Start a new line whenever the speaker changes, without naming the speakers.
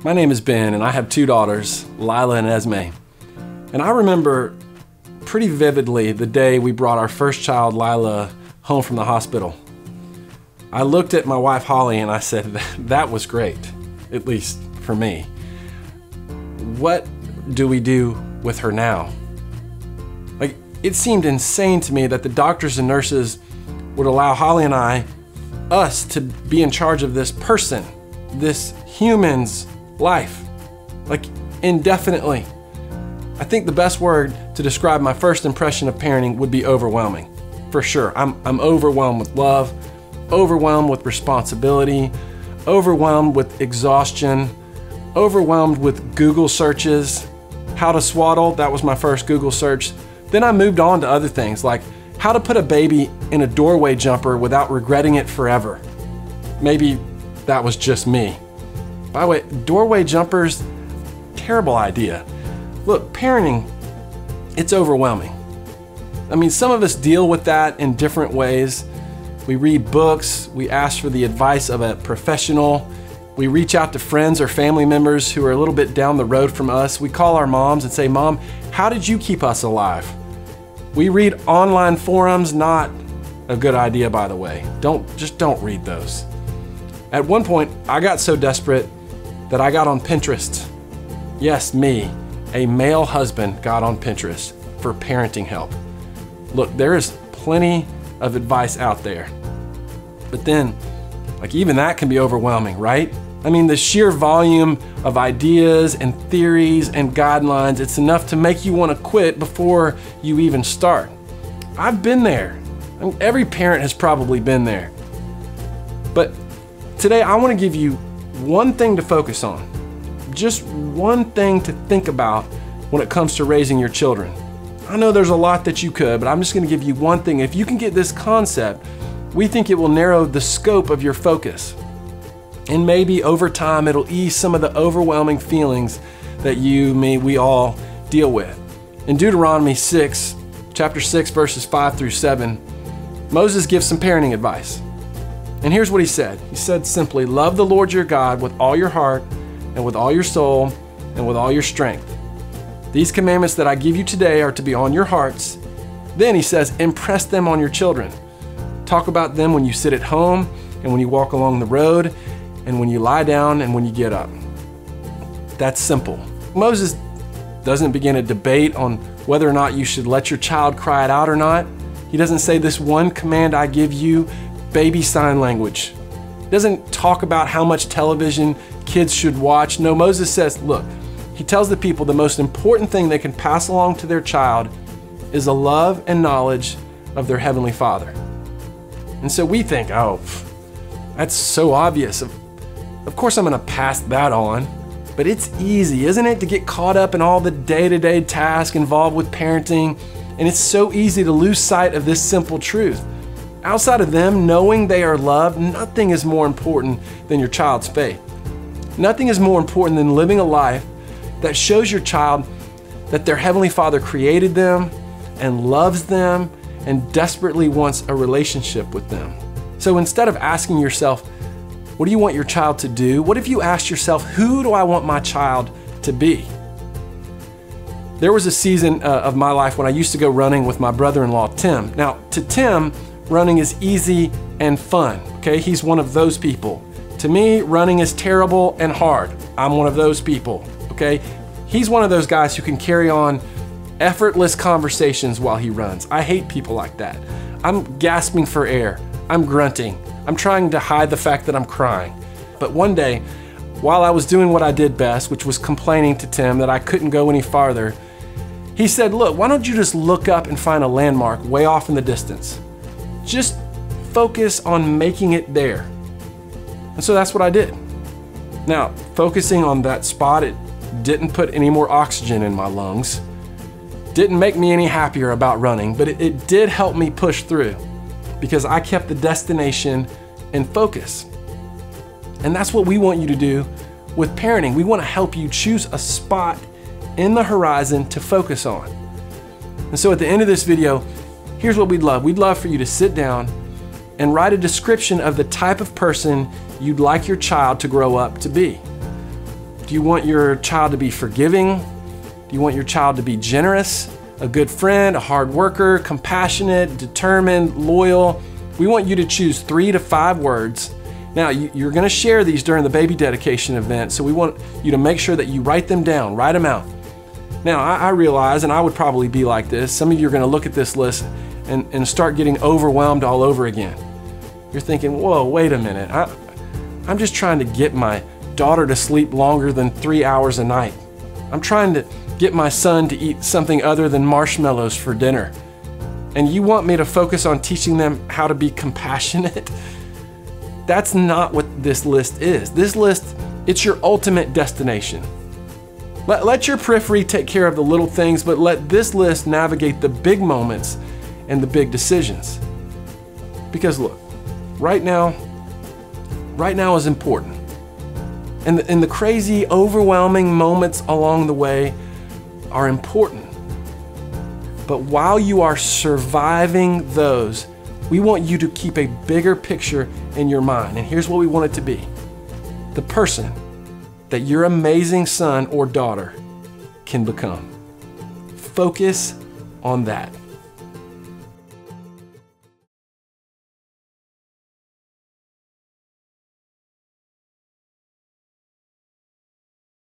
My name is Ben, and I have two daughters, Lila and Esme. And I remember pretty vividly the day we brought our first child, Lila, home from the hospital. I looked at my wife, Holly, and I said, that was great, at least for me. What do we do with her now? Like, it seemed insane to me that the doctors and nurses would allow Holly and us to be in charge of this person, this human's life, like indefinitely. I think the best word to describe my first impression of parenting would be overwhelming, for sure. I'm overwhelmed with love, overwhelmed with responsibility, overwhelmed with exhaustion, overwhelmed with Google searches. How to swaddle, that was my first Google search. Then I moved on to other things like how to put a baby in a doorway jumper without regretting it forever. Maybe that was just me. By the way, doorway jumpers, terrible idea. Look, parenting, it's overwhelming. I mean, some of us deal with that in different ways. We read books, we ask for the advice of a professional, we reach out to friends or family members who are a little bit down the road from us. We call our moms and say, Mom, how did you keep us alive? We read online forums, not a good idea, by the way. Just don't read those. At one point, I got so desperate that I got on Pinterest. Yes, me, a male husband, got on Pinterest for parenting help. Look, there is plenty of advice out there. But then, like, even that can be overwhelming, right? I mean, the sheer volume of ideas and theories and guidelines, it's enough to make you want to quit before you even start. I've been there. I mean, every parent has probably been there. But today I want to give you one thing to focus on. Just one thing to think about when it comes to raising your children. I know there's a lot that you could, but I'm just going to give you one thing. If you can get this concept, we think it will narrow the scope of your focus. And maybe over time, it'll ease some of the overwhelming feelings that we all deal with. In Deuteronomy 6, chapter 6, verses 5 through 7, Moses gives some parenting advice. And here's what he said. He said simply, love the Lord your God with all your heart and with all your soul and with all your strength. These commandments that I give you today are to be on your hearts. Then he says, impress them on your children. Talk about them when you sit at home and when you walk along the road and when you lie down and when you get up. That's simple. Moses doesn't begin a debate on whether or not you should let your child cry it out or not. He doesn't say this one command I give you, baby sign language. He doesn't talk about how much television kids should watch. No, Moses says, look, he tells the people the most important thing they can pass along to their child is a love and knowledge of their Heavenly Father. And so we think, oh, that's so obvious. Of course I'm gonna pass that on. But it's easy, isn't it, to get caught up in all the day-to-day tasks involved with parenting. And it's so easy to lose sight of this simple truth. Outside of them knowing they are loved, nothing is more important than your child's faith. Nothing is more important than living a life that shows your child that their Heavenly Father created them and loves them and desperately wants a relationship with them. So instead of asking yourself, what do you want your child to do? What if you asked yourself, who do I want my child to be? There was a season of my life when I used to go running with my brother-in-law, Tim. Now, to Tim, running is easy and fun, okay? He's one of those people. To me, running is terrible and hard. I'm one of those people, okay? He's one of those guys who can carry on effortless conversations while he runs. I hate people like that. I'm gasping for air. I'm grunting. I'm trying to hide the fact that I'm crying. But one day, while I was doing what I did best, which was complaining to Tim that I couldn't go any farther, he said, look, why don't you just look up and find a landmark way off in the distance? Just focus on making it there. And so that's what I did. Now, focusing on that spot, it didn't put any more oxygen in my lungs. Didn't make me any happier about running, but it did help me push through because I kept the destination in focus. And that's what we want you to do with parenting. We want to help you choose a spot in the horizon to focus on. And so at the end of this video, here's what we'd love. We'd love for you to sit down and write a description of the type of person you'd like your child to grow up to be. Do you want your child to be forgiving? Do you want your child to be generous, a good friend, a hard worker, compassionate, determined, loyal? We want you to choose 3 to 5 words. Now, you're going to share these during the baby dedication event, so we want you to make sure that you write them down, write them out. Now, I realize, and I would probably be like this, some of you are going to look at this list and start getting overwhelmed all over again. You're thinking, whoa, wait a minute. I'm just trying to get my daughter to sleep longer than 3 hours a night. I'm trying to get my son to eat something other than marshmallows for dinner. And you want me to focus on teaching them how to be compassionate? That's not what this list is. This list, it's your ultimate destination. Let your periphery take care of the little things, but let this list navigate the big moments and the big decisions. Because look, right now is important. And the crazy, overwhelming moments along the way are important. But while you are surviving those, we want you to keep a bigger picture in your mind. And here's what we want it to be. The person that your amazing son or daughter can become. Focus on that.